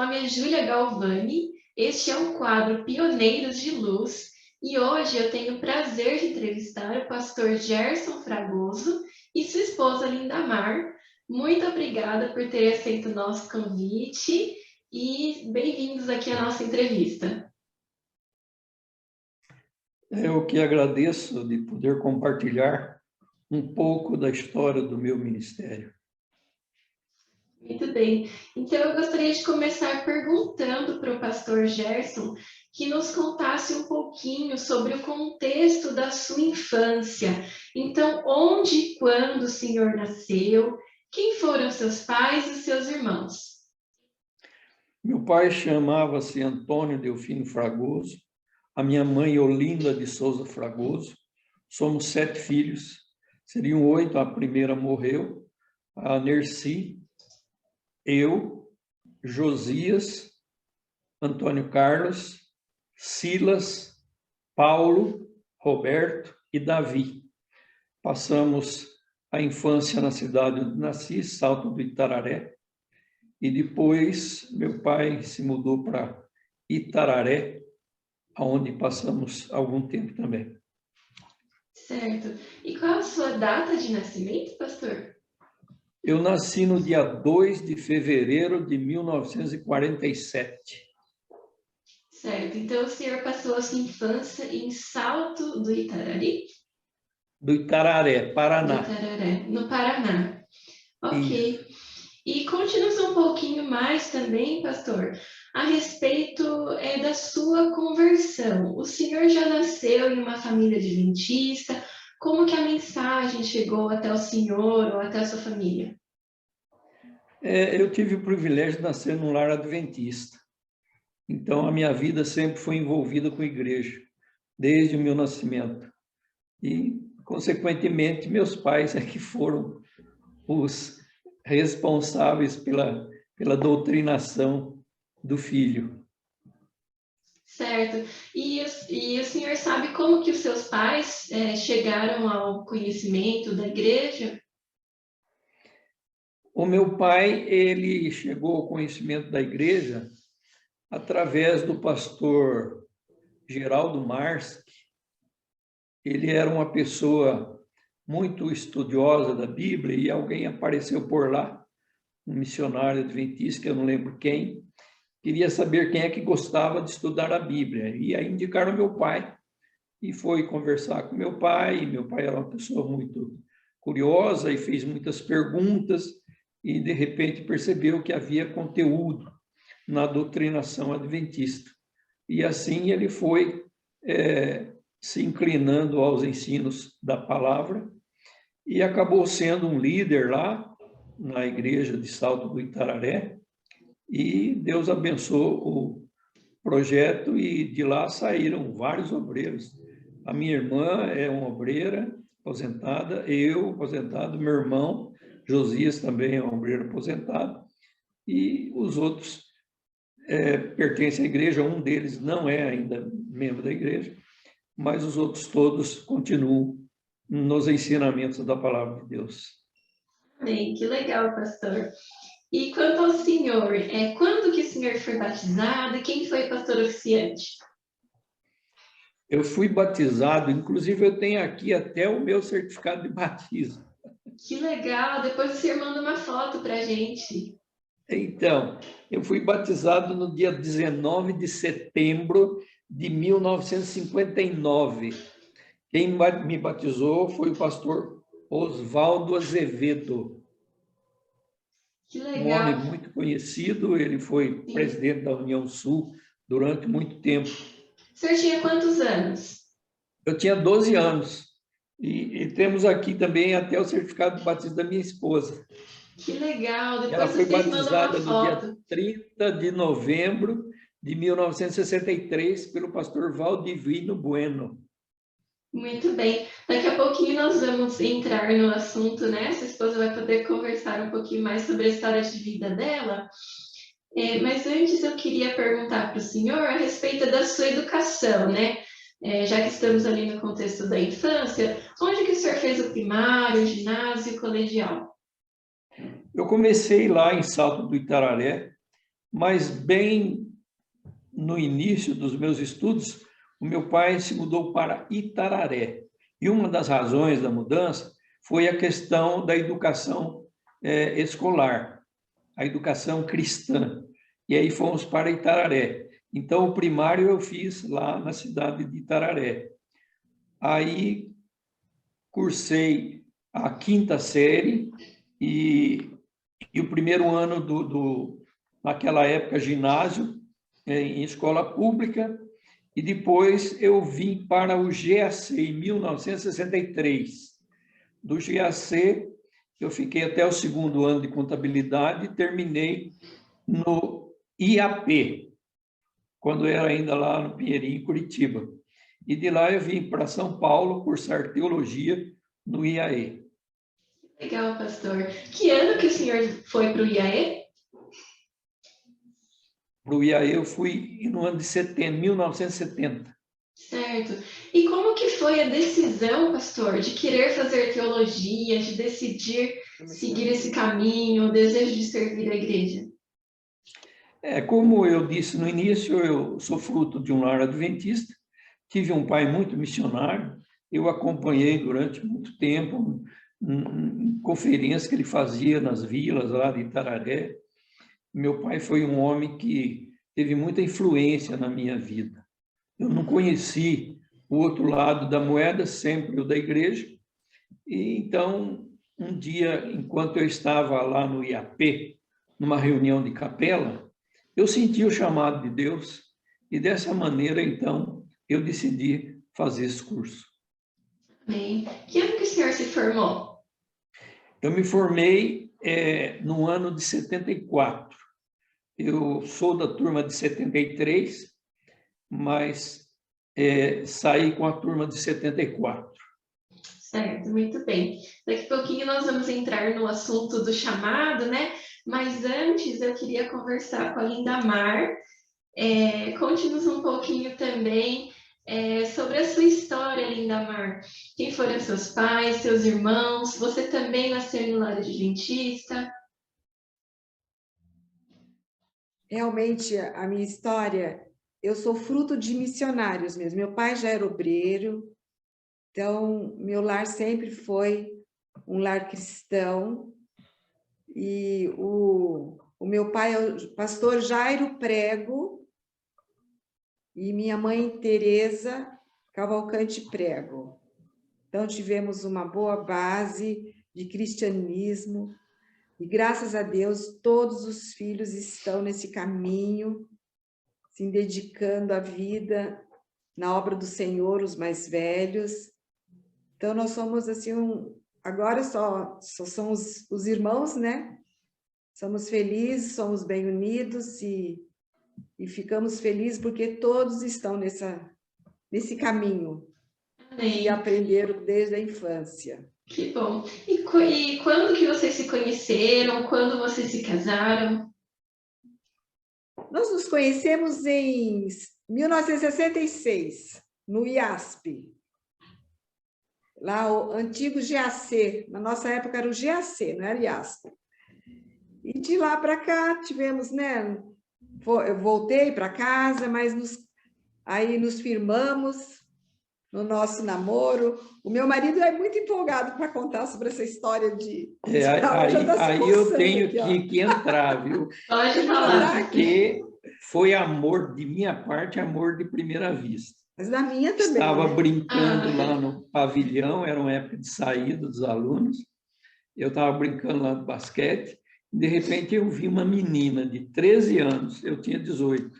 nome é Júlia Galvani, este é o quadro Pioneiros de Luz e hoje eu tenho o prazer de entrevistar o pastor Gerson Fragoso e sua esposa Lindamar. Muito obrigada por ter aceito o nosso convite e bem-vindos aqui à nossa entrevista. Eu que agradeço de poder compartilhar um pouco da história do meu ministério. Muito bem. Então, eu gostaria de começar perguntando para o pastor Gerson que nos contasse um pouquinho sobre o contexto da sua infância. Então, onde e quando o senhor nasceu? Quem foram seus pais e seus irmãos? Meu pai chamava-se Antônio Delfino Fragoso, a minha mãe Olinda de Souza Fragoso. Somos 7 filhos, seriam 8, a primeira morreu, a Nerci, eu, Josias, Antônio Carlos, Silas, Paulo, Roberto e Davi. Passamos a infância na cidade onde nasci, Salto do Itararé, e depois meu pai se mudou para Itararé, onde passamos algum tempo também. Certo. E qual a sua data de nascimento, pastor? Eu nasci no dia 2 de fevereiro de 1947. Certo. Então, o senhor passou a sua infância em Salto do Itarari? Do Itararé, Paraná. Do Itararé, no Paraná. Ok. Isso. E conte-nos um pouquinho mais também, pastor, a respeito da sua conversão. O senhor já nasceu em uma família adventista? Como que a mensagem chegou até o senhor ou até a sua família? Eu tive o privilégio de nascer num lar adventista. Então, a minha vida sempre foi envolvida com a igreja, desde o meu nascimento. E, consequentemente, meus pais é que foram os responsáveis pela doutrinação do filho. Certo. E o senhor sabe como que os seus pais chegaram ao conhecimento da igreja? O meu pai, ele chegou ao conhecimento da igreja através do pastor Geraldo Marski. Ele era uma pessoa muito estudiosa da Bíblia e alguém apareceu por lá, um missionário adventista, que eu não lembro quem, queria saber quem é que gostava de estudar a Bíblia. E aí indicaram meu pai e foi conversar com meu pai. E meu pai era uma pessoa muito curiosa e fez muitas perguntas e, de repente, percebeu que havia conteúdo na doutrinação adventista. E assim ele foi se inclinando aos ensinos da palavra e acabou sendo um líder lá na igreja de Salto do Itararé, e Deus abençoou o projeto e de lá saíram vários obreiros. A minha irmã é uma obreira aposentada, eu aposentado, meu irmão Josias também é um obreiro aposentado, e os outros pertencem à igreja. Um deles não é ainda membro da igreja, mas os outros todos continuam nos ensinamentos da palavra de Deus. Bem, que legal, pastor. E quanto ao senhor, quando que o senhor foi batizado e quem foi pastor oficiante? Eu fui batizado, inclusive eu tenho aqui até o meu certificado de batismo. Que legal, depois o senhor manda uma foto para a gente. Então, eu fui batizado no dia 19 de setembro de 1959. Quem me batizou foi o pastor Oswaldo Azevedo. Que Um legal. homem muito conhecido, ele foi presidente da União Sul durante muito tempo. O senhor tinha quantos anos? Eu tinha 12 anos. E temos aqui também até o certificado de batismo da minha esposa. Que legal, depois ela foi vocês mandam batizada uma no dia foto. 30 de novembro de 1963 pelo pastor Valdivino Bueno. Muito bem. Daqui a pouquinho nós vamos entrar no assunto, né? Sua esposa vai poder conversar um pouquinho mais sobre a história de vida dela. Mas antes eu queria perguntar para o senhor a respeito da sua educação, né? Já que estamos ali no contexto da infância, onde que o senhor fez o primário, o ginásio e o colegial? Eu comecei lá em Salto do Itararé, mas bem no início dos meus estudos, o meu pai se mudou para Itararé. E uma das razões da mudança foi a questão da educação escolar, a educação cristã. E aí fomos para Itararé. Então, o primário eu fiz lá na cidade de Itararé. Aí, cursei a 5ª série e o primeiro ano naquela época, ginásio, em escola pública, e depois eu vim para o GAC em 1963. Do GAC, eu fiquei até o 2º ano de contabilidade e terminei no IAP, quando era ainda lá no Pinheirinho, Curitiba. E de lá eu vim para São Paulo cursar teologia no IAE. Legal, pastor. Que ano que o senhor foi para o IAE? Para o IAE eu fui no ano de 1970. Certo. E como que foi a decisão, pastor, de querer fazer teologia, de decidir seguir esse caminho, o desejo de servir a igreja? Como eu disse no início, eu sou fruto de um lar adventista, tive um pai muito missionário, eu acompanhei durante muito tempo em conferências que ele fazia nas vilas lá de Itararé. Meu pai foi um homem que teve muita influência na minha vida. Eu não conheci o outro lado da moeda, sempre o da igreja. E então, um dia, enquanto eu estava lá no IAP, numa reunião de capela, eu senti o chamado de Deus e dessa maneira, então, eu decidi fazer esse curso. Amém. Que ano que o senhor se formou? Eu me formei no ano de 74. Eu sou da turma de 73, mas saí com a turma de 74. Certo, muito bem. Daqui a pouquinho nós vamos entrar no assunto do chamado, né? Mas antes eu queria conversar com a Lindamar. Conte-nos um pouquinho também sobre a sua história, Lindamar. Quem foram seus pais, seus irmãos? Você também nasceu no lar adventista? Realmente, a minha história, eu sou fruto de missionários mesmo. Meu pai já era obreiro, então meu lar sempre foi um lar cristão. E o meu pai é o pastor Jairo Prego e minha mãe Teresa Cavalcante Prego. Então tivemos uma boa base de cristianismo. E, graças a Deus, todos os filhos estão nesse caminho, se dedicando à vida, na obra do Senhor, os mais velhos. Então, nós somos assim, agora só somos os irmãos, né? Somos felizes, somos bem unidos e ficamos felizes porque todos estão nesse caminho. Amém. E aprenderam desde a infância. Que bom. E quando que vocês se conheceram? Quando vocês se casaram? Nós nos conhecemos em 1966, no IASP. Lá o antigo GAC, na nossa época era o GAC, não era o IASP. E de lá para cá tivemos, né? Eu voltei para casa, mas aí nos firmamos no nosso namoro. O meu marido é muito empolgado para contar sobre essa história de... Aí eu tenho que entrar, viu? Pode falar. Porque foi amor de minha parte, amor de primeira vista. Mas da minha também. Estava né? brincando lá no pavilhão, era uma época de saída dos alunos. Eu estava brincando lá no basquete. De repente eu vi uma menina de 13 anos, eu tinha 18.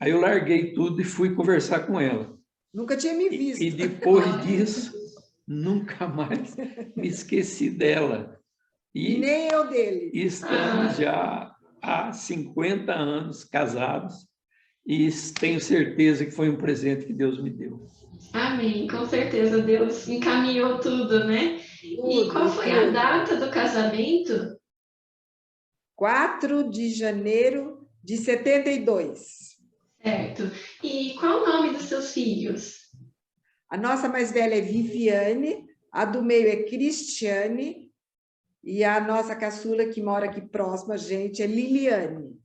Aí eu larguei tudo e fui conversar com ela. Nunca tinha me visto. E depois disso, nunca mais me esqueci dela. E nem eu dele. Estamos já há 50 anos casados e tenho certeza que foi um presente que Deus me deu. Amém, com certeza Deus encaminhou tudo, né? E qual foi a data do casamento? 4 de janeiro de 72. Certo. E qual o nome dos seus filhos? A nossa mais velha é Viviane, a do meio é Cristiane e a nossa caçula, que mora aqui próxima a gente, é Liliane.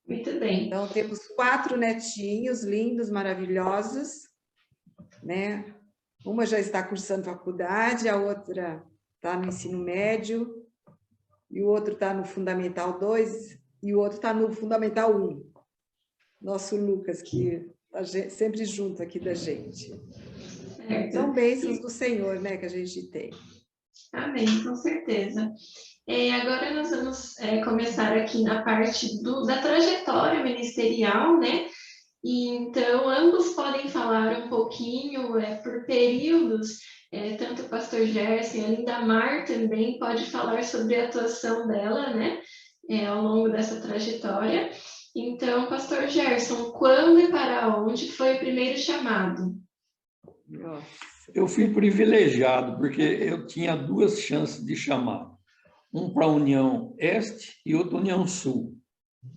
Muito bem. Então, temos 4 netinhos lindos, maravilhosos, né? Uma já está cursando faculdade, a outra está no ensino médio, e o outro está no Fundamental 2, e o outro está no Fundamental 1. Nosso Lucas, que está sempre junto aqui da gente. Certo. São bênçãos do Senhor, né, que a gente tem. Amém, com certeza. Agora nós vamos começar aqui na parte da trajetória ministerial, né? E então ambos podem falar um pouquinho por períodos, tanto o pastor Gerson e a Lindamar também pode falar sobre a atuação dela, né? Ao longo dessa trajetória. Então, pastor Gerson, quando e para onde foi o primeiro chamado? Nossa. Eu fui privilegiado, porque eu tinha 2 chances de chamar. Um para a União Este e outro União Sul.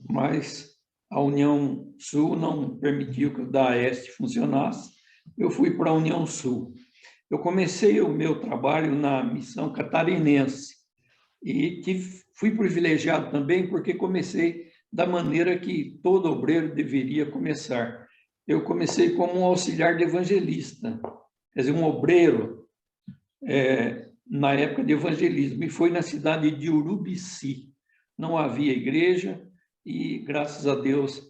Mas a União Sul não permitiu que o da Este funcionasse. Eu fui para a União Sul. Eu comecei o meu trabalho na missão catarinense e fui privilegiado também porque comecei da maneira que todo obreiro deveria começar. Eu comecei como um auxiliar de evangelista, quer dizer, um obreiro na época de evangelismo, e foi na cidade de Urubici. Não havia igreja e, graças a Deus,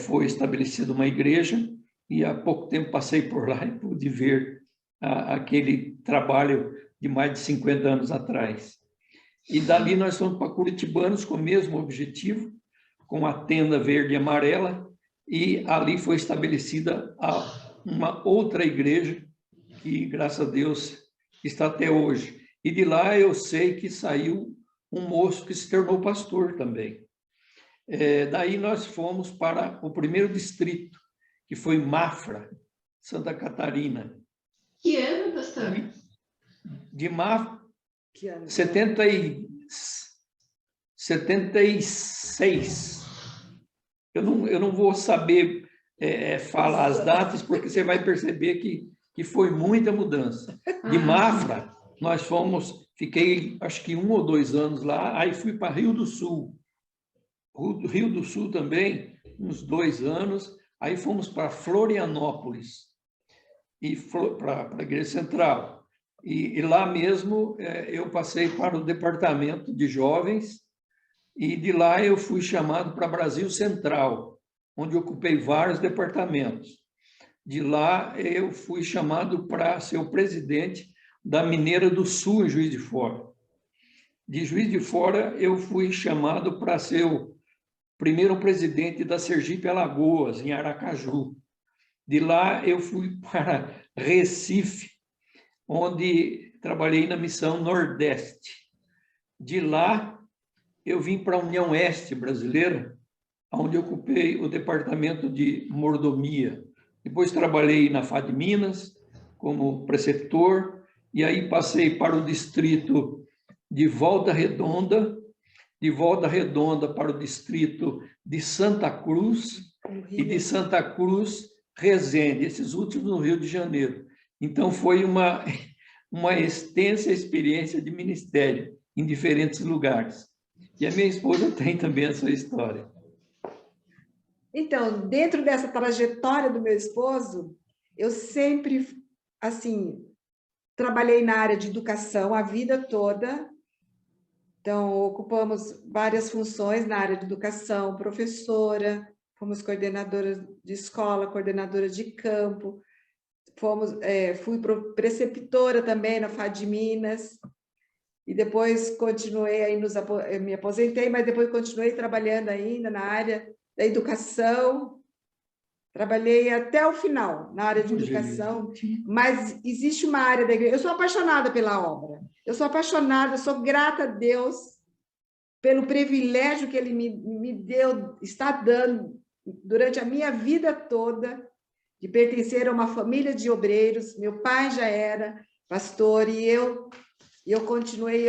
foi estabelecida uma igreja, e há pouco tempo passei por lá e pude ver aquele trabalho de mais de 50 anos atrás. E dali nós fomos para Curitibanos com o mesmo objetivo, com a tenda verde e amarela, e ali foi estabelecida uma outra igreja, que, graças a Deus, está até hoje. E de lá eu sei que saiu um moço que se tornou pastor também. Daí nós fomos para o primeiro distrito, que foi Mafra, Santa Catarina. Que ano, pastor? De Mafra, Que ano? 76. Eu não vou saber falar as datas, porque você vai perceber que foi muita mudança. De Mafra, nós fiquei acho que 1 ou 2 anos lá, aí fui para Rio do Sul. Rio do Sul também, uns 2 anos, aí fomos para Florianópolis, e para a Igreja Central. E lá mesmo eu passei para o departamento de jovens, e de lá eu fui chamado para Brasil Central, onde ocupei vários departamentos. De lá eu fui chamado para ser o presidente da Mineira do Sul, em Juiz de Fora. De Juiz de Fora eu fui chamado para ser o primeiro presidente da Sergipe Alagoas, em Aracaju. De lá eu fui para Recife, onde trabalhei na missão Nordeste. De lá eu vim para a União Oeste Brasileira, onde ocupei o departamento de mordomia. Depois trabalhei na FAD Minas como preceptor, e aí passei para o distrito de Volta Redonda para o distrito de Santa Cruz, e de Santa Cruz, Resende, esses últimos no Rio de Janeiro. Então, foi uma extensa experiência de ministério em diferentes lugares. E a minha esposa tem também essa história. Então, dentro dessa trajetória do meu esposo, eu sempre, assim, trabalhei na área de educação a vida toda. Então, ocupamos várias funções na área de educação, professora, fomos coordenadora de escola, coordenadora de campo, fui preceptora também na FAD Minas, e depois continuei, aí me aposentei, mas depois continuei trabalhando ainda na área da educação, trabalhei até o final na área de educação, mas existe uma área da igreja, eu sou apaixonada pela obra, eu sou apaixonada, sou grata a Deus pelo privilégio que Ele me deu, está dando durante a minha vida toda, de pertencer a uma família de obreiros. Meu pai já era pastor e eu continuei,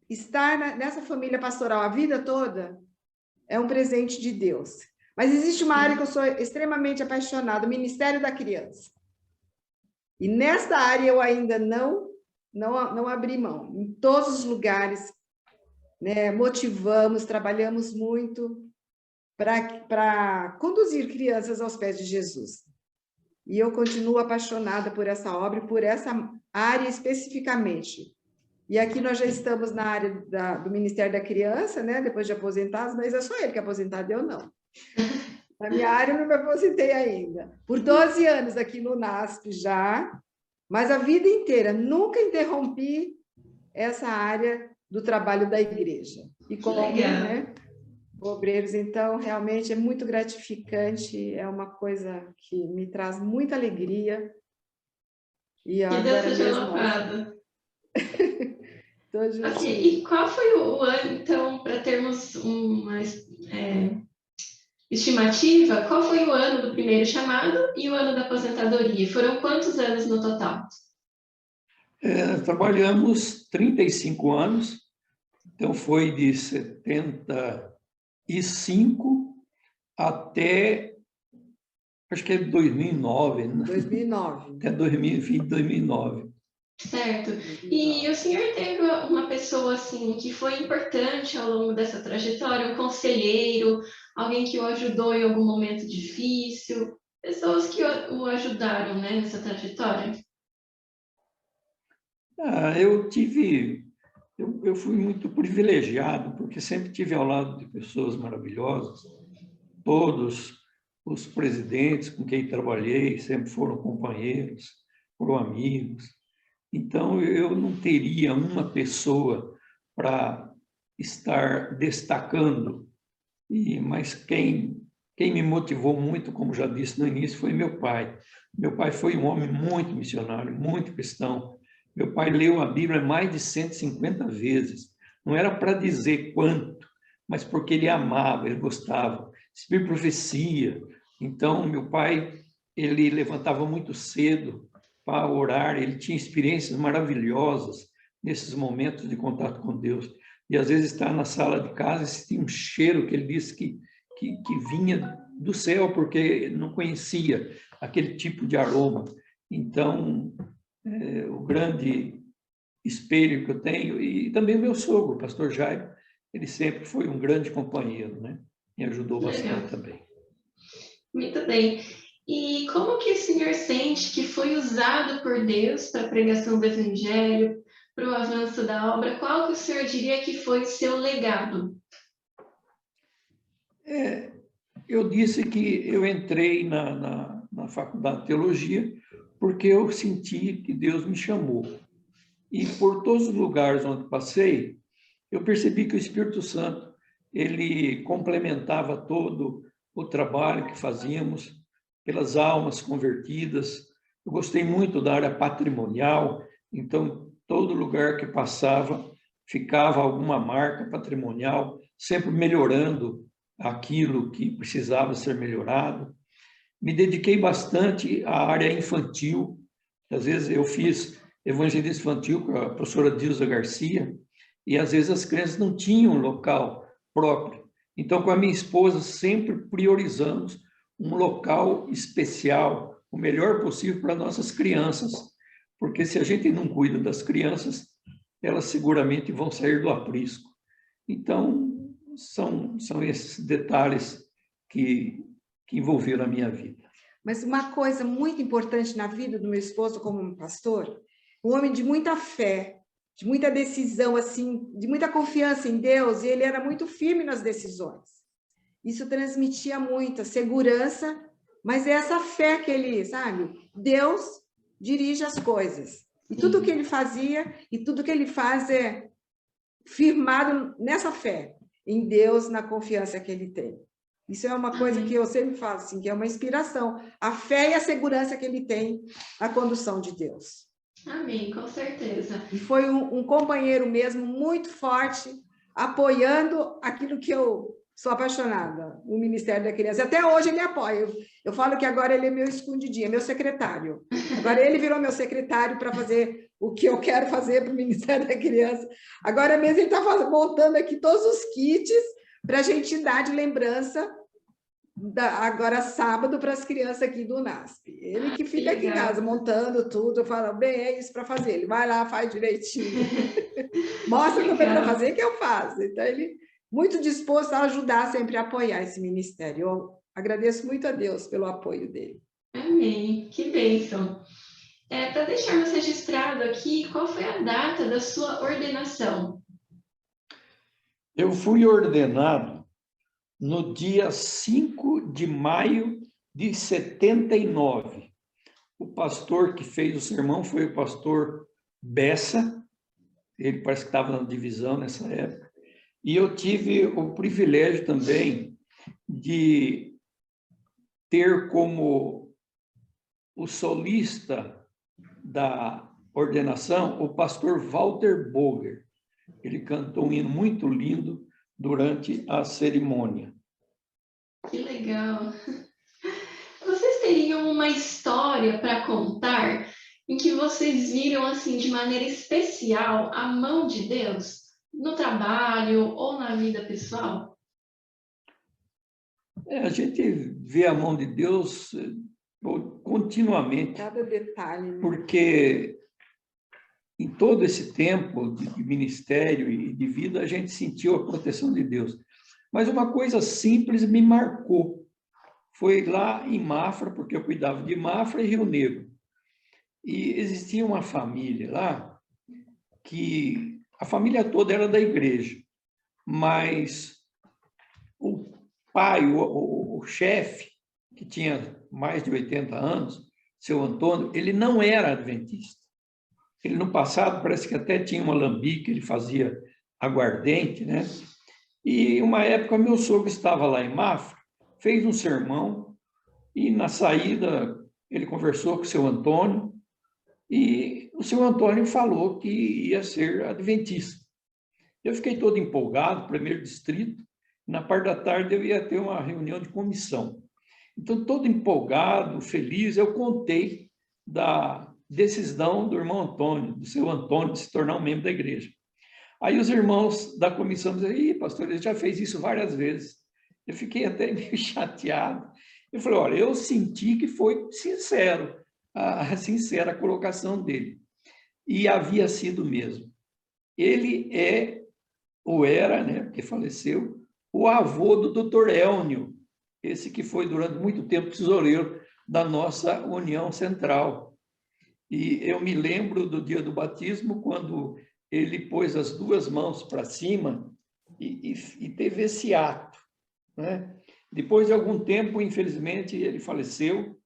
estar nessa família pastoral a vida toda é um presente de Deus. Mas existe uma área que eu sou extremamente apaixonada, o Ministério da Criança. E nesta área eu ainda não abri mão. Em todos os lugares, né, motivamos, trabalhamos muito. para conduzir crianças aos pés de Jesus. E eu continuo apaixonada por essa obra e por essa área especificamente. E aqui nós já estamos na área do Ministério da Criança, né? Depois de aposentados, mas é só ele que é aposentado, eu não. Na minha área eu não me aposentei ainda. Por 12 anos aqui no NASP já, mas a vida inteira, nunca interrompi essa área do trabalho da igreja. E como, né, obreiros, então, realmente é muito gratificante, é uma coisa que me traz muita alegria. E que Deus seja louvado. Ok, e qual foi o ano, então, para termos uma estimativa, qual foi o ano do primeiro chamado e o ano da aposentadoria? Foram quantos anos no total? Trabalhamos 35 anos, então foi de 75 até, acho que é 2009, né? 2009. Até fim de 2009. Certo. E o senhor teve uma pessoa assim que foi importante ao longo dessa trajetória, um conselheiro, alguém que o ajudou em algum momento difícil, pessoas que o ajudaram, né, nessa trajetória? Eu fui muito privilegiado, porque sempre tive ao lado de pessoas maravilhosas. Todos os presidentes com quem trabalhei sempre foram companheiros, foram amigos. Então, eu não teria uma pessoa para estar destacando, mas quem me motivou muito, como já disse no início, foi meu pai. Meu pai foi um homem muito missionário, muito cristão. Meu pai leu a Bíblia mais de 150 vezes. Não era para dizer quanto, mas porque ele amava, ele gostava. Espírito profecia. Então, meu pai, ele levantava muito cedo para orar, ele tinha experiências maravilhosas nesses momentos de contato com Deus. E às vezes está na sala de casa e sentia um cheiro que ele disse que vinha do céu, porque não conhecia aquele tipo de aroma. Então, o grande espelho que eu tenho, e também meu sogro, o pastor Jairo, ele sempre foi um grande companheiro, né? Me ajudou bastante também. Muito bem. E como que o senhor sente que foi usado por Deus para a pregação do Evangelho, para o avanço da obra? Qual que o senhor diria que foi o seu legado? Eu disse que eu entrei na faculdade de teologia porque eu senti que Deus me chamou. E por todos os lugares onde passei, eu percebi que o Espírito Santo, ele complementava todo o trabalho que fazíamos pelas almas convertidas. Eu gostei muito da área patrimonial, então todo lugar que passava ficava alguma marca patrimonial, sempre melhorando aquilo que precisava ser melhorado. Me dediquei bastante à área infantil. Às vezes eu fiz evangelismo infantil com a professora Dilza Garcia, e às vezes as crianças não tinham um local próprio. Então, com a minha esposa, sempre priorizamos um local especial, o melhor possível para nossas crianças, porque se a gente não cuida das crianças, elas seguramente vão sair do aprisco. Então, são esses detalhes que envolveram a minha vida. Mas uma coisa muito importante na vida do meu esposo como pastor, um homem de muita fé, de muita decisão, assim, de muita confiança em Deus, e ele era muito firme nas decisões. Isso transmitia muita segurança, mas é essa fé que ele, sabe? Deus dirige as coisas. E tudo que ele fazia e tudo que ele faz é firmado nessa fé, em Deus, na confiança que ele tem. Isso é uma coisa que eu sempre falo, assim, que é uma inspiração. A fé e a segurança que ele tem na condução de Deus. Amém, com certeza. E foi um companheiro mesmo muito forte, apoiando aquilo que eu sou apaixonada, o Ministério da Criança. Até hoje ele apoia. Eu falo que agora ele é meu escondidinho, é meu secretário. Agora ele virou meu secretário para fazer o que eu quero fazer para o Ministério da Criança. Agora mesmo ele está montando aqui todos os kits para a gente dar de lembrança agora sábado para as crianças aqui do NASP. Ele que fica aqui em casa montando tudo, eu falo, bem, é isso para fazer. Ele vai lá, faz direitinho. Mostra como é para fazer que eu faço. Então ele muito disposto a ajudar, sempre a apoiar esse ministério. Eu agradeço muito a Deus pelo apoio dele. Amém, que bênção. Para deixarmos registrado aqui, qual foi a data da sua ordenação? Eu fui ordenado no dia 5 de maio de 79. O pastor que fez o sermão foi o pastor Bessa, ele parece que estava na divisão nessa época, e eu tive o privilégio também de ter como o solista da ordenação o pastor Walter Boger. Ele cantou um hino muito lindo durante a cerimônia. Que legal. Vocês teriam uma história para contar em que vocês viram assim de maneira especial a mão de Deus no trabalho ou na vida pessoal? A gente vê a mão de Deus continuamente, Cada detalhe, né? porque em todo esse tempo de ministério e de vida, a gente sentiu a proteção de Deus. Mas uma coisa simples me marcou. Foi lá em Mafra, porque eu cuidava de Mafra e Rio Negro. E existia uma família lá, que a família toda era da igreja, mas o pai, o chefe, que tinha mais de 80 anos, seu Antônio, ele não era adventista. Ele, no passado, parece que até tinha um alambique, ele fazia aguardente, né? E, uma época, meu sogro estava lá em Mafra, fez um sermão, e, na saída, ele conversou com o seu Antônio, e o seu Antônio falou que ia ser adventista. Eu fiquei todo empolgado, primeiro distrito, na parte da tarde eu ia ter uma reunião de comissão. Então, todo empolgado, feliz, eu contei da decisão do irmão Antônio, do seu Antônio, de se tornar um membro da igreja. Aí os irmãos da comissão diziam: "Ih, pastor, ele já fez isso várias vezes." Eu fiquei até meio chateado. Eu falei: "Olha, eu senti que foi sincero, sincera a colocação dele." E havia sido mesmo. Ele é, ou era, né, porque faleceu, o avô do doutor Elnio, esse que foi durante muito tempo tesoureiro da nossa União Central. E eu me lembro do dia do batismo, quando ele pôs as duas mãos para cima e teve esse ato, né? Depois de algum tempo, infelizmente, ele faleceu,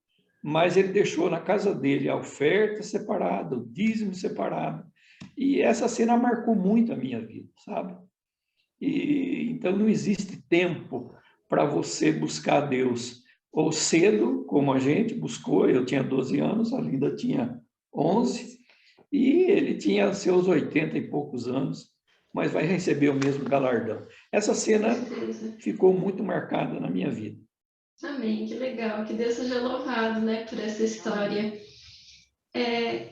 mas ele deixou na casa dele a oferta separada, o dízimo separado. E essa cena marcou muito a minha vida, sabe? E então não existe tempo para você buscar Deus, ou cedo, como a gente buscou. Eu tinha 12 anos, a Linda tinha 11, e ele tinha seus 80 e poucos anos, mas vai receber o mesmo galardão. Essa cena ficou muito marcada na minha vida. Amém, que legal. Que Deus seja louvado, né, por essa história.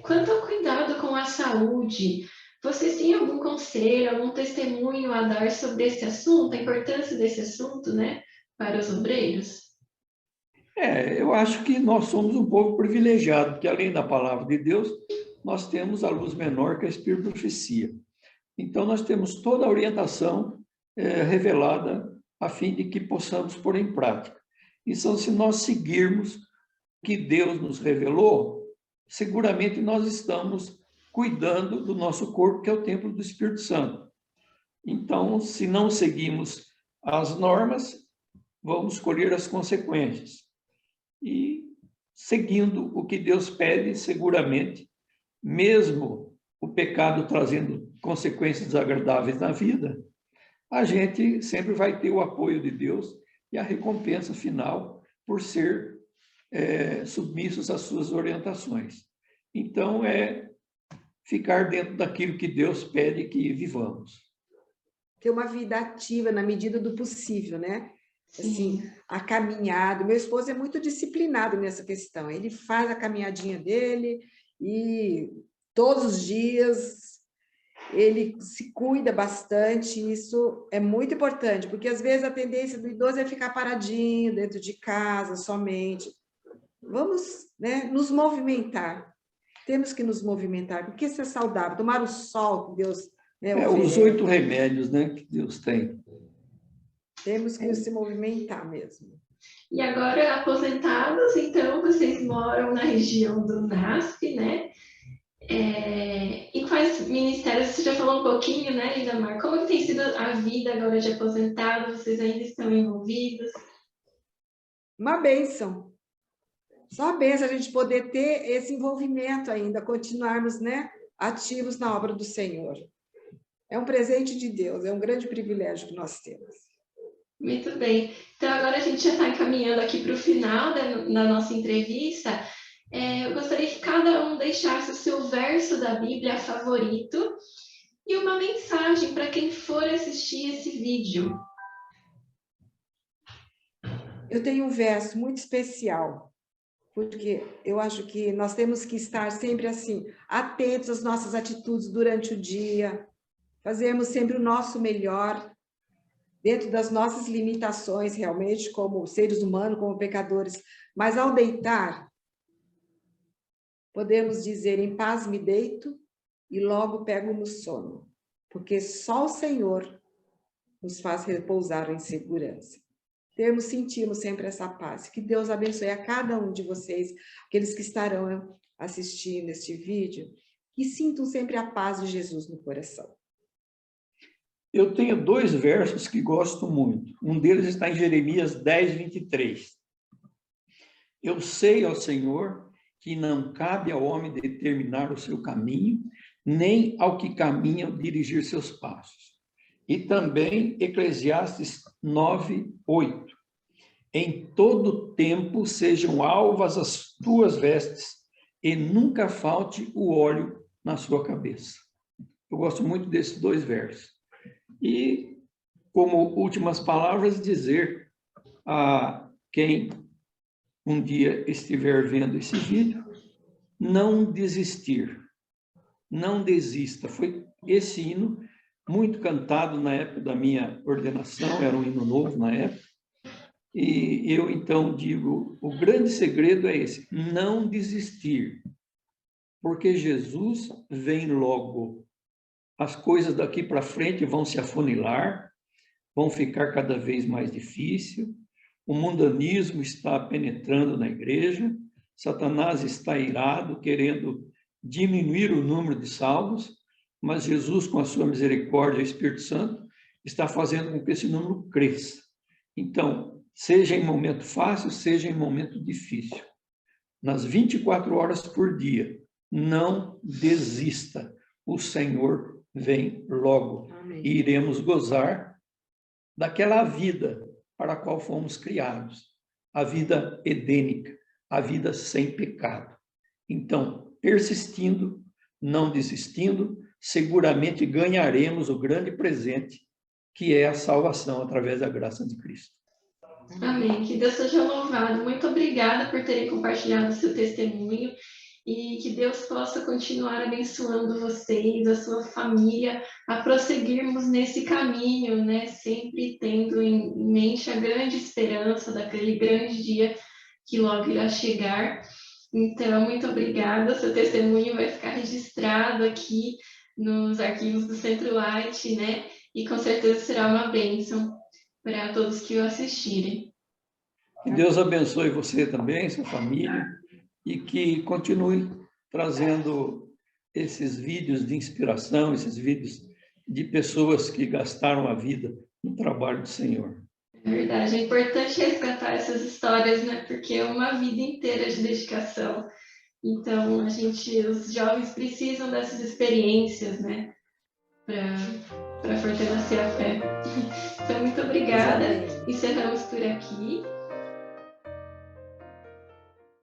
Quanto ao cuidado com a saúde, vocês têm algum conselho, algum testemunho a dar sobre esse assunto, a importância desse assunto, né, para os obreiros? Eu acho que nós somos um povo privilegiado, porque além da palavra de Deus, nós temos a luz menor que a Espírito de Profecia. Então, nós temos toda a orientação revelada a fim de que possamos pôr em prática. Então, se nós seguirmos o que Deus nos revelou, seguramente nós estamos cuidando do nosso corpo, que é o templo do Espírito Santo. Então, se não seguimos as normas, vamos colher as consequências. E, seguindo o que Deus pede, seguramente, mesmo o pecado trazendo consequências desagradáveis na vida, a gente sempre vai ter o apoio de Deus e a recompensa final por ser submissos às suas orientações. Então, ficar dentro daquilo que Deus pede que vivamos. Ter uma vida ativa na medida do possível, né? Sim. Assim, a caminhada. Meu esposo é muito disciplinado nessa questão. Ele faz a caminhadinha dele e todos os dias ele se cuida bastante. Isso é muito importante, porque às vezes a tendência do idoso é ficar paradinho dentro de casa somente. Vamos, né, nos movimentar. Temos que nos movimentar, porque isso é saudável. Tomar o sol que Deus, né, Os 8 remédios, né, que Deus tem. Temos que se movimentar mesmo. E agora, aposentados, então, vocês moram na região do NASP, né? E quais ministérios, você já falou um pouquinho, né, Lindamar? Como que tem sido a vida agora de aposentado? Vocês ainda estão envolvidos? Uma bênção. Só a bênção a gente poder ter esse envolvimento ainda, continuarmos, né, ativos na obra do Senhor. É um presente de Deus, é um grande privilégio que nós temos. Muito bem. Então, agora a gente já está encaminhando aqui para o final da nossa entrevista. Eu gostaria que cada um deixasse o seu verso da Bíblia favorito e uma mensagem para quem for assistir esse vídeo. Eu tenho um verso muito especial, porque eu acho que nós temos que estar sempre assim, atentos às nossas atitudes durante o dia, fazermos sempre o nosso melhor, dentro das nossas limitações, realmente, como seres humanos, como pecadores. Mas ao deitar, podemos dizer, em paz me deito e logo pego no sono, porque só o Senhor nos faz repousar em segurança. Sentimos sempre essa paz. Que Deus abençoe a cada um de vocês, aqueles que estarão assistindo este vídeo, que sintam sempre a paz de Jesus no coração. Eu tenho 2 versos que gosto muito. Um deles está em Jeremias 10, 23. Eu sei, ó Senhor, que não cabe ao homem determinar o seu caminho, nem ao que caminha dirigir seus passos. E também Eclesiastes 9, 8. Em todo tempo sejam alvas as tuas vestes, e nunca falte o óleo na sua cabeça. Eu gosto muito desses 2 versos. E, como últimas palavras, dizer a quem um dia estiver vendo esse vídeo, não desistir, não desista. Foi esse hino muito cantado na época da minha ordenação, era um hino novo na época, e eu então digo, o grande segredo é esse, não desistir, porque Jesus vem logo. As coisas daqui para frente vão se afunilar, vão ficar cada vez mais difícil, o mundanismo está penetrando na igreja, Satanás está irado, querendo diminuir o número de salvos, mas Jesus, com a sua misericórdia e o Espírito Santo, está fazendo com que esse número cresça. Então, seja em momento fácil, seja em momento difícil, nas 24 horas por dia, não desista, o Senhor vem logo. Amém. E iremos gozar daquela vida para a qual fomos criados, a vida edênica, a vida sem pecado. Então, persistindo, não desistindo, seguramente ganharemos o grande presente, que é a salvação através da graça de Cristo. Amém. Que Deus seja louvado. Muito obrigada por terem compartilhado o seu testemunho. E que Deus possa continuar abençoando vocês, a sua família, a prosseguirmos nesse caminho, né? Sempre tendo em mente a grande esperança daquele grande dia que logo irá chegar. Então, muito obrigada. Seu testemunho vai ficar registrado aqui nos arquivos do Centro Light, né? E com certeza será uma bênção para todos que o assistirem. Que Deus abençoe você também, sua família, e que continue trazendo esses vídeos de inspiração, esses vídeos de pessoas que gastaram a vida no trabalho do Senhor. É verdade, é importante resgatar essas histórias, né? Porque é uma vida inteira de dedicação. Então, os jovens precisam dessas experiências, né? Para fortalecer a fé. Então, muito obrigada. Encerramos por aqui.